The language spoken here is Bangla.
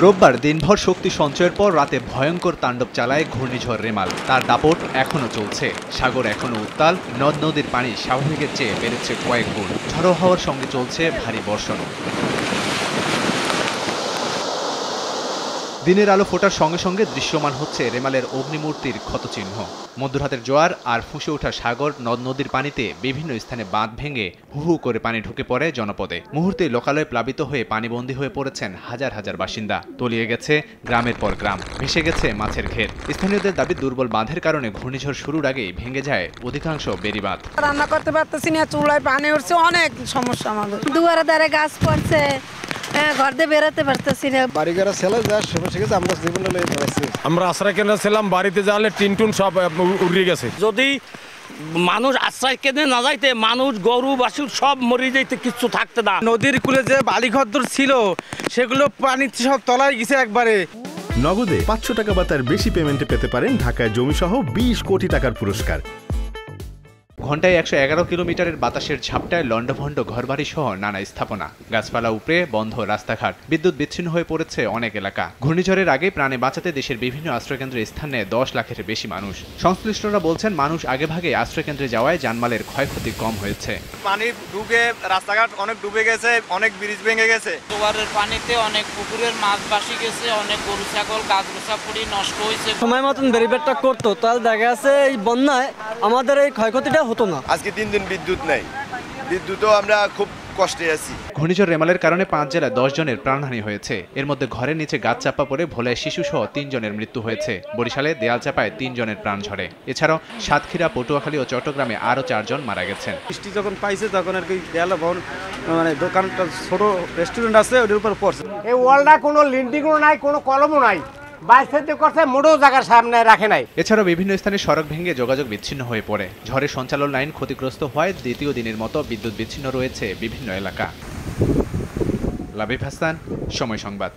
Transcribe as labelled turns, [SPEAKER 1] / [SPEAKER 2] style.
[SPEAKER 1] রোববার দিনভর শক্তি সঞ্চয়ের পর রাতে ভয়ঙ্কর তাণ্ডব চালায় ঘূর্ণিঝড় রেমাল। তার দাপট এখনও চলছে। সাগর এখনও উত্তাল, নদ নদীর পানি স্বাভাবিকের চেয়ে বেড়েছে কয়েক গুণ। ঝড়ো হাওয়ার সঙ্গে চলছে ভারী বর্ষণ। দিনের আলো ফোটার সঙ্গে সঙ্গে দৃশ্যমান হচ্ছে রেমালের অগ্নিমূর্তির ক্ষতচিহ্ন। মধ্যরাতের জোয়ার আর ফুঁসে ওঠা সাগর, নদ নদীর পানিতে বিভিন্ন স্থানে বাঁধ ভেঙে হু হু করে পানি ঢুকে পড়ে জনপদে। মুহূর্তে লোকালয়ে প্লাবিত হয়ে পানিবন্দী হয়ে পড়েছেন হাজার হাজার বাসিন্দা। তলিয়ে গেছে গ্রামের পর গ্রাম, ভেসে গেছে মাছের ঘের। স্থানীয়দের দাবি, দুর্বল বাঁধের কারণে ঘূর্ণিঝড় শুরুর আগেই ভেঙে যায় অধিকাংশ বেড়িবাঁধ।
[SPEAKER 2] রান্না করতে পারতেছি না, চুলায় পানি উঠছে, অনেক সমস্যা আমাদের।
[SPEAKER 3] দুয়ারে দ্বারে গাছ পড়ছে, ঘর দিয়ে বেরোতে পারতেছি না।
[SPEAKER 4] বাড়ি ঘরে ছেলে যা সমস্যা গেছে, আমরা জীবন
[SPEAKER 5] আমরা আশ্রয় কেন্দ্রে ছিলাম, বাড়িতে যাওয়ালে টিনটুন সব উড়ে গেছে।
[SPEAKER 6] যদি মানুষ আশ্রয় কেন্দ্রে না যাইতে, মানুষ গরু বাছুর সব মরে যাইতে, কিচ্ছু থাকতে না।
[SPEAKER 7] নদীর কূলে যে বালিঘর ছিল সেগুলো পানিতে সব তলায় গেছে একবারে।
[SPEAKER 8] নগদে 500 টাকা বা তার বেশি পেমেন্টে পেতে পারেন ঢাকায় জমিসহ 20 কোটি টাকার পুরস্কার।
[SPEAKER 1] ঘণ্টায় 111 কিলোমিটারের বাতাসের ঝাপটায় লন্ডভন্ড ঘরবাড়ি সহ নানা স্থাপনা, গাছপালা উপড়ে বন্ধ রাস্তাঘাট, বিদ্যুৎ বিচ্ছিন্ন হয়ে পড়েছে অনেক এলাকা। ঘূর্ণিঝড়ের আগে প্রাণে বাঁচাতে দেশের বিভিন্ন আশ্রয়কেন্দ্রে স্থান নেয় 10 লাখের বেশি মানুষ। সংশ্লিষ্টরা বলছেন, মানুষ আগেভাগে আশ্রয়কেন্দ্রে যাওয়ায় জানমালের ক্ষয়ক্ষতি কম হয়েছে।
[SPEAKER 9] পানি ঢুকে রাস্তাঘাট অনেক ডুবে গেছে, অনেক ব্রিজ ভেঙে গেছে।
[SPEAKER 10] জোয়ারের পানিতে অনেক পুকুরের মাছ ভাসি গেছে, অনেক গরু ছাগল গাছগুছা পড়ে নষ্ট হয়েছে।
[SPEAKER 7] সময় মতন ব্যারিকেডটা করতো, তাহলে দেখা যাচ্ছে এই বন্যায় আমাদের এই ক্ষয়ক্ষতিটা হতো না।
[SPEAKER 4] আজকে 3 দিন বিদ্যুৎ নাই, বিদ্যুৎও আমরা খুব কষ্টে আছি।
[SPEAKER 1] ঘূর্ণিঝড় রেমালের কারণে 5 জেলায় 10 জনের প্রাণহানি হয়েছে। এর মধ্যে ঘরের নিচে গাছ চাপা পড়ে ভোলায় শিশুসহ 3 জনের মৃত্যু হয়েছে। বরিশালে দেয়াল চাপায় 3 জনের প্রাণ ঝরে। এছাড়াও সাতক্ষীরা, পটুয়াখালী ও চট্টগ্রামে আরও 4 জন মারা গেছেন।
[SPEAKER 7] বৃষ্টি যখন পাইছে তখন আর কি দেয়ালে মানে দোকানটা ছোট রেস্টুরেন্ট আছে ওটার উপর পড়ছে।
[SPEAKER 2] এই ওয়ালটা কোনো লিন্ডিংও নাই, কোনো কলমও নাই, বাইরে করছে মোড়ও জায়গার সামনে রাখে নাই।
[SPEAKER 1] এছাড়াও বিভিন্ন স্থানে সড়ক ভেঙে যোগাযোগ বিচ্ছিন্ন হয়ে পড়ে। ঝড়ের সঞ্চালন লাইন ক্ষতিগ্রস্ত হওয়ায় দ্বিতীয় দিনের মতো বিদ্যুৎ বিচ্ছিন্ন রয়েছে বিভিন্ন এলাকা। লাবিব হাসান, সময় সংবাদ।